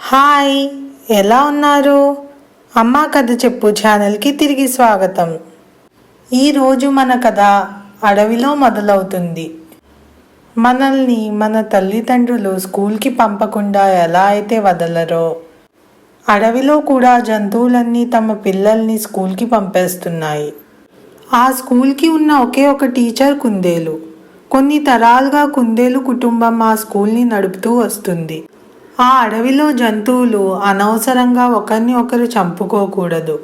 Hi, ఎలా ఉన్నారు? అమ్మా కథ చెప్పు ఛానల్కి తిరిగి స్వాగతం. ఈరోజు మన కథ అడవిలో మొదలవుతుంది. మనల్ని మన తల్లిదండ్రులు స్కూల్కి పంపకుండా ఎలా అయితే వదలరో, అడవిలో కూడా జంతువులన్నీ తమ పిల్లల్ని స్కూల్కి పంపేస్తున్నాయి. ఆ స్కూల్కి ఉన్న ఒకే ఒక టీచర్ కుందేలు. కొన్ని తరాలుగా కుందేలు కుటుంబం ఆ స్కూల్ని నడుపుతూ వస్తుంది. ఆ అడవిలో జంతువులు అనవసరంగా ఒకరిని ఒకరు చంపుకోకూడదు,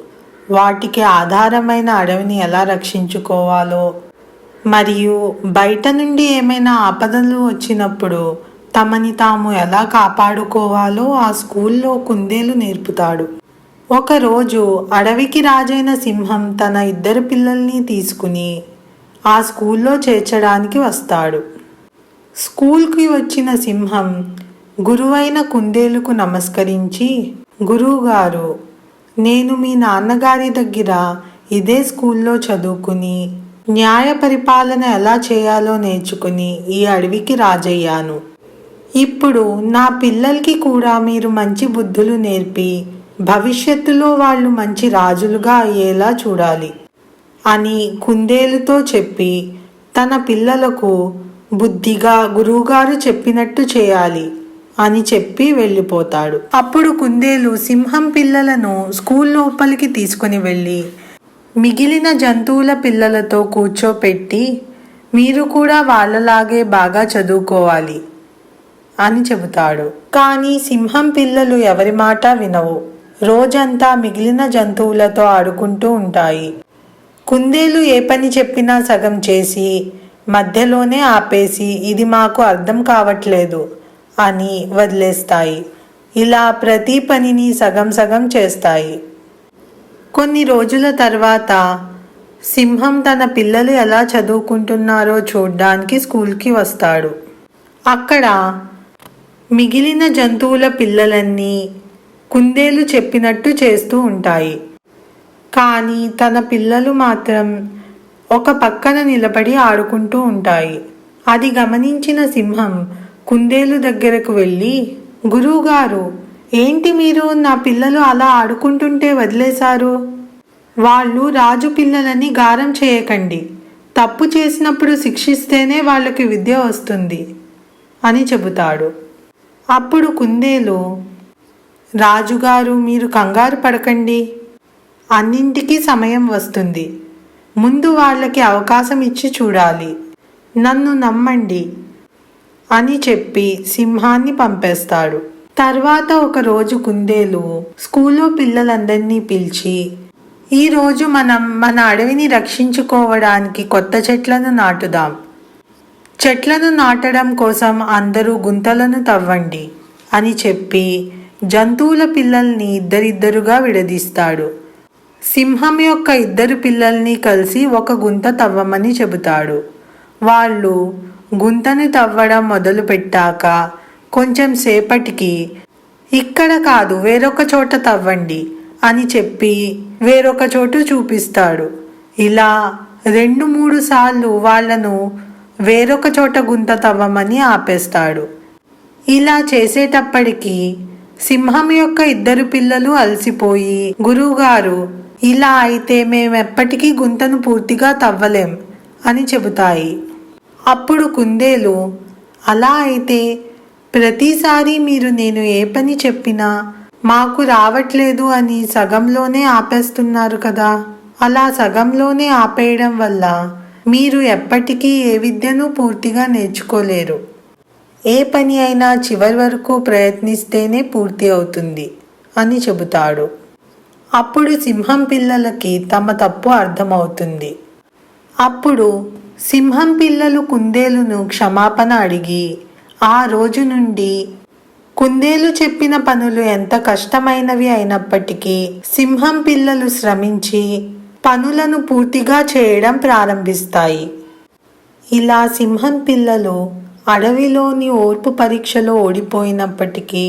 వాటికి ఆధారమైన అడవిని ఎలా రక్షించుకోవాలో, మరియు బయట నుండి ఏమైనా ఆపదలు వచ్చినప్పుడు తమని తాము ఎలా కాపాడుకోవాలో ఆ స్కూల్లో కుందేలు నేర్పుతాడు. ఒకరోజు అడవికి రాజైన సింహం తన 2 పిల్లల్ని తీసుకుని ఆ స్కూల్లో చేర్చడానికి వస్తాడు. స్కూల్కి వచ్చిన సింహం గురువైన కుందేలుకు నమస్కరించి, గురువుగారు, నేను మీ నాన్నగారి దగ్గర ఇదే స్కూల్లో చదువుకుని న్యాయ పరిపాలన ఎలా చేయాలో నేర్చుకుని ఈ అడవికి రాజయ్యాను. ఇప్పుడు నా పిల్లలకి కూడా మీరు మంచి బుద్ధులు నేర్పి భవిష్యత్తులో వాళ్ళు మంచి రాజులుగా అయ్యేలా చూడాలి అని కుందేలుతో చెప్పి, తన పిల్లలకు బుద్ధిగా గురువుగారు చెప్పినట్టు చేయాలి అని చెప్పి వెళ్ళిపోతాడు. అప్పుడు కుందేలు సింహం పిల్లలను స్కూల్ లోపలికి తీసుకుని వెళ్ళి మిగిలిన జంతువుల పిల్లలతో కూర్చోపెట్టి, మీరు కూడా వాళ్ళలాగే బాగా చదువుకోవాలి అని చెబుతాడు. కానీ సింహం పిల్లలు ఎవరి మాట వినవు. రోజంతా మిగిలిన జంతువులతో ఆడుకుంటూ ఉంటాయి. కుందేలు ఏ పని చెప్పినా సగం చేసి మధ్యలోనే ఆపేసి, ఇది మాకు అర్థం కావట్లేదు అని వదిలేస్తాయి. ఇలా ప్రతి పనిని సగం సగం చేస్తాయి. కొన్ని రోజుల తర్వాత సింహం తన పిల్లలు ఎలా చదువుకుంటున్నారో చూడ్డానికి స్కూల్కి వస్తాడు. అక్కడ మిగిలిన జంతువుల పిల్లలన్నీ కుందేలు చెప్పినట్టు చేస్తూ ఉంటాయి. కానీ తన పిల్లలు మాత్రం ఒక పక్కన నిలబడి ఆడుకుంటూ ఉంటాయి. అది గమనించిన సింహం కుందేలు దగ్గరకు వెళ్ళి, గురువుగారు, ఏంటి మీరు నా పిల్లలు అలా ఆడుకుంటుంటే వదిలేశారు? వాళ్ళు రాజు పిల్లలని గారం చేయకండి, తప్పు చేసినప్పుడు శిక్షిస్తేనే వాళ్ళకి విద్య వస్తుంది అని చెబుతాడు. అప్పుడు కుందేలు, రాజుగారు, మీరు కంగారు పడకండి, అన్నింటికీ సమయం వస్తుంది, ముందు వాళ్ళకి అవకాశం ఇచ్చి చూడాలి, నన్ను నమ్మండి అని చెప్పి సింహాన్ని పంపేస్తాడు. తర్వాత ఒకరోజు కుందేలు స్కూల్లో పిల్లలందరినీ పిలిచి, ఈరోజు మనం మన అడవిని రక్షించుకోవడానికి కొత్త చెట్లను నాటుదాం. చెట్లను నాటడం కోసం అందరూ గుంతలను తవ్వండి అని చెప్పి జంతువుల పిల్లల్ని ఇద్దరిద్దరుగా విడదీస్తాడు. సింహం యొక్క 2 పిల్లల్ని కలిసి ఒక గుంత తవ్వమని చెబుతాడు. వాళ్ళు గుంతని తవ్వడం మొదలు పెట్టాక కొంచెం సేపటికి, ఇక్కడ కాదు వేరొక చోట తవ్వండి అని చెప్పి వేరొక చోటు చూపిస్తాడు. ఇలా 2-3 సార్లు వాళ్లను వేరొక చోట గుంత తవ్వమని ఆపేస్తాడు. ఇలా చేసేటప్పటికి సింహం యొక్క 2 పిల్లలు అలసిపోయి, గురువుగారు, ఇలా అయితే మేమెప్పటికీ గుంతను పూర్తిగా తవ్వలేం అని చెబుతాయి. అప్పుడు కుందేలు, అలా అయితే ప్రతిసారి మీరు నేను ఏ పని చెప్పినా మాకు రావట్లేదు అని సగంలోనే ఆపేస్తున్నారు కదా. అలా సగంలోనే ఆపేయడం వల్ల మీరు ఎప్పటికీ ఏ విద్యను పూర్తిగా నేర్చుకోలేరు. ఏ పని అయినా చివరి వరకు ప్రయత్నిస్తేనే పూర్తి అవుతుంది అని చెబుతాడు. అప్పుడు సింహం పిల్లలకి తమ తప్పు అర్థమవుతుంది. అప్పుడు సింహం పిల్లలు కుందేలును క్షమాపణ అడిగి, ఆ రోజు నుండి కుందేలు చెప్పిన పనులు ఎంత కష్టమైనవి అయినప్పటికీ సింహం పిల్లలు శ్రమించి పనులను పూర్తిగా చేయడం ప్రారంభిస్తాయి. ఇలా సింహం పిల్లలు అడవిలోని ఓర్పు పరీక్షలో ఓడిపోయినప్పటికీ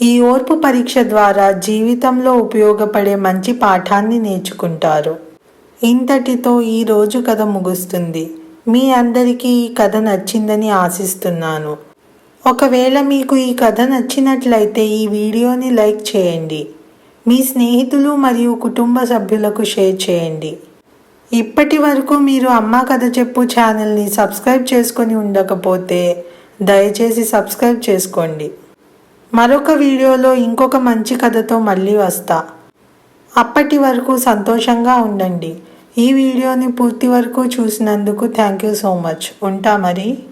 ఈ ఓర్పు పరీక్ష ద్వారా జీవితంలో ఉపయోగపడే మంచి పాఠాన్ని నేర్చుకుంటారు. ఇంతటితో ఈరోజు కథ ముగుస్తుంది. మీ అందరికీ ఈ కథ నచ్చిందని ఆశిస్తున్నాను. ఒకవేళ మీకు ఈ కథ నచ్చినట్లయితే ఈ వీడియోని లైక్ చేయండి. మీ స్నేహితులు మరియు కుటుంబ సభ్యులకు షేర్ చేయండి. ఇప్పటి వరకు మీరు అమ్మా కథ చెప్పు ఛానల్ని సబ్స్క్రైబ్ చేసుకొని ఉండకపోతే దయచేసి సబ్స్క్రైబ్ చేసుకోండి. మరొక వీడియోలో ఇంకొక మంచి కథతో మళ్ళీ వస్తా. అప్పటి వరకు సంతోషంగా ఉండండి. ఈ వీడియోని పూర్తి వరకు చూసినందుకు థ్యాంక్ యూ సో మచ్. ఉంటా మరి.